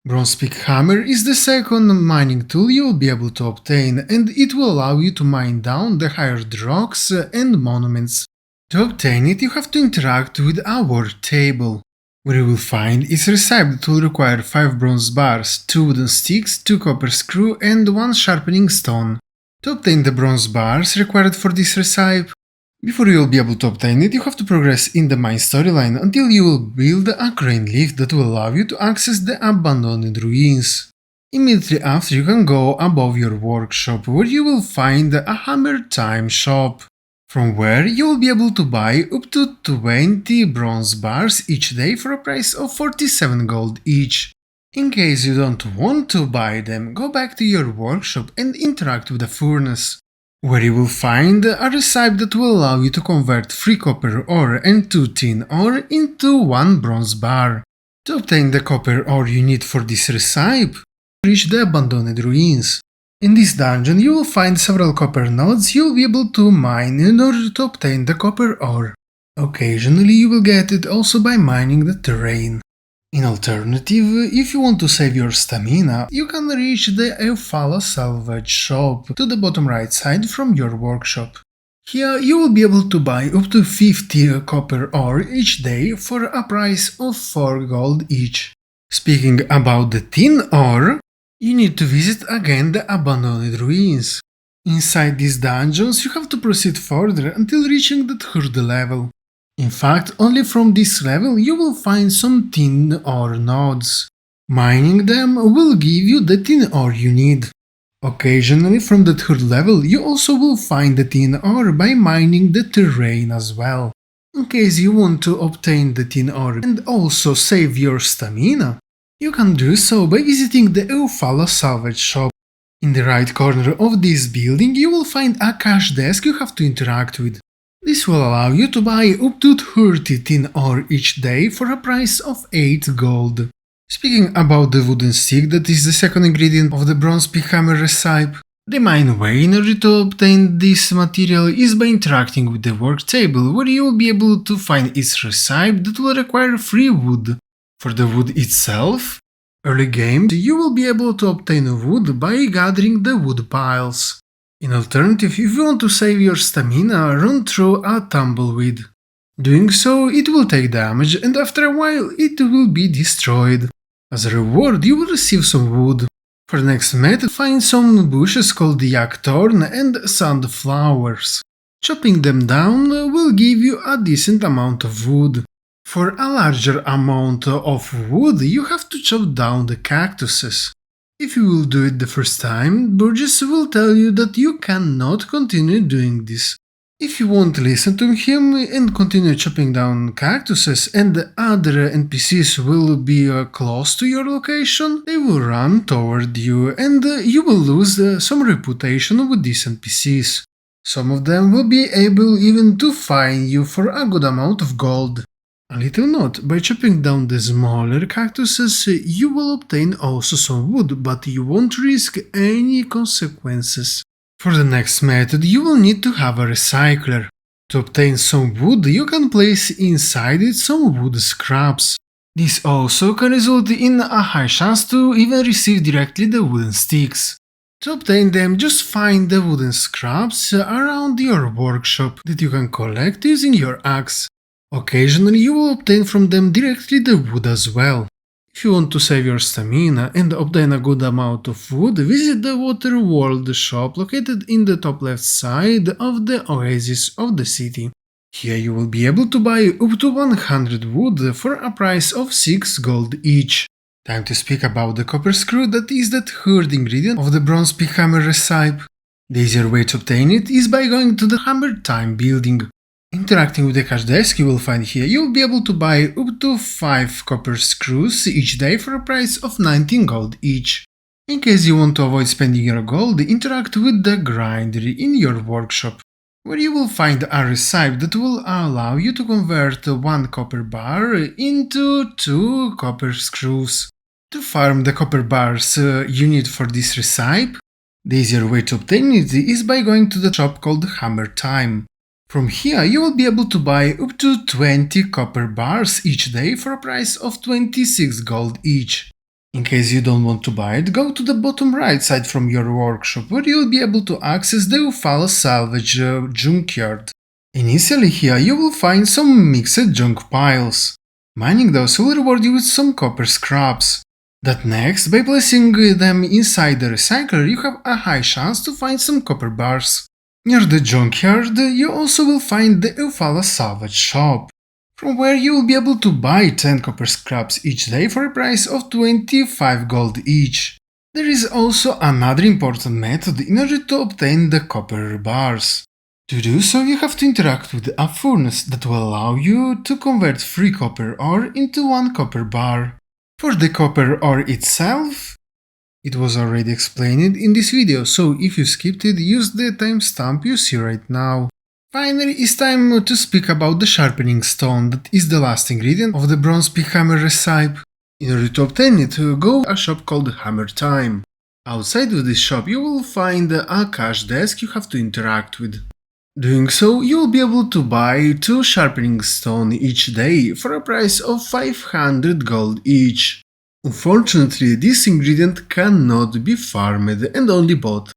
Bronze Pickhammer is the second mining tool you will be able to obtain, and it will allow you to mine down the higher rocks and monuments. To obtain it, you have to interact with our table, where you will find its recipe that will require 5 bronze bars, 2 wooden sticks, 2 copper screw, and 1 sharpening stone. To obtain the bronze bars required for this recipe, before you will be able to obtain it, you have to progress in the mine storyline until you will build a crane lift that will allow you to access the abandoned ruins. Immediately after, you can go above your workshop, where you will find a hammer time shop, from where you will be able to buy up to 20 bronze bars each day for a price of 47 gold each. In case you don't want to buy them, go back to your workshop and interact with the furnace, where you will find a recipe that will allow you to convert 3 copper ore and 2 tin ore into 1 bronze bar. To obtain the copper ore you need for this recipe, reach the abandoned ruins. In this dungeon you will find several copper nodes you will be able to mine in order to obtain the copper ore. Occasionally you will get it also by mining the terrain. In alternative, if you want to save your stamina, you can reach the Eufaula salvage shop to the bottom right side from your workshop. Here you will be able to buy up to 50 copper ore each day for a price of 4 gold each. Speaking about the tin ore, you need to visit again the abandoned ruins. Inside these dungeons you have to proceed further until reaching the 3rd level. In fact, only from this level you will find some tin ore nodes. Mining them will give you the tin ore you need. Occasionally from the 3rd level you also will find the tin ore by mining the terrain as well. In case you want to obtain the tin ore and also save your stamina, you can do so by visiting the Eufaula salvage shop. In the right corner of this building you will find a cash desk you have to interact with. This will allow you to buy up to 30 tin ore each day for a price of 8 gold. Speaking about the wooden stick, that is the second ingredient of the bronze pickhammer recipe, the main way in order to obtain this material is by interacting with the work table, where you will be able to find its recipe that will require 3 wood. For the wood itself, early game you will be able to obtain wood by gathering the wood piles. In alternative, if you want to save your stamina, run through a tumbleweed. Doing so, it will take damage and after a while it will be destroyed. As a reward, you will receive some wood. For the next method, find some bushes called yak thorn and sandflowers. Chopping them down will give you a decent amount of wood. For a larger amount of wood, you have to chop down the cactuses. If you will do it the first time, Burgess will tell you that you cannot continue doing this. If you won't listen to him and continue chopping down cactuses and the other NPCs will be close to your location, they will run toward you and you will lose some reputation with these NPCs. Some of them will be able even to fine you for a good amount of gold. A little note, by chopping down the smaller cactuses, you will obtain also some wood, but you won't risk any consequences. For the next method, you will need to have a recycler. To obtain some wood, you can place inside it some wood scraps. This also can result in a high chance to even receive directly the wooden sticks. To obtain them, just find the wooden scraps around your workshop that you can collect using your axe. Occasionally you will obtain from them directly the wood as well. If you want to save your stamina and obtain a good amount of wood, visit the Water World shop located in the top left side of the oasis of the city. Here you will be able to buy up to 100 wood for a price of 6 gold each. Time to speak about the copper screw, that is the 3rd ingredient of the bronze pickhammer recipe. The easier way to obtain it is by going to the hammer time building. Interacting with the cash desk you will find here, you will be able to buy up to 5 copper screws each day for a price of 19 gold each. In case you want to avoid spending your gold, interact with the grinder in your workshop, where you will find a recipe that will allow you to convert 1 copper bar into 2 copper screws. To farm the copper bars you need for this recipe, the easier way to obtain it is by going to the shop called Hammer Time. From here you will be able to buy up to 20 copper bars each day for a price of 26 gold each. In case you don't want to buy it, go to the bottom right side from your workshop where you'll be able to access the Eufaula Salvage junkyard. Initially here you will find some mixed junk piles. Mining those will reward you with some copper scraps. That next, by placing them inside the recycler, you have a high chance to find some copper bars. Near the junkyard, you also will find the Eufaula Salvage shop, from where you will be able to buy 10 copper scraps each day for a price of 25 gold each. There is also another important method in order to obtain the copper bars. To do so, you have to interact with a furnace that will allow you to convert 3 copper ore into 1 copper bar. For the copper ore itself, it was already explained in this video, so if you skipped it, use the timestamp you see right now. Finally, it's time to speak about the sharpening stone that is the last ingredient of the bronze pickhammer recipe. In order to obtain it, go to a shop called Hammer Time. Outside of this shop you will find a cash desk you have to interact with. Doing so, you will be able to buy 2 sharpening stone each day for a price of 500 gold each. Unfortunately, this ingredient cannot be farmed and only bought.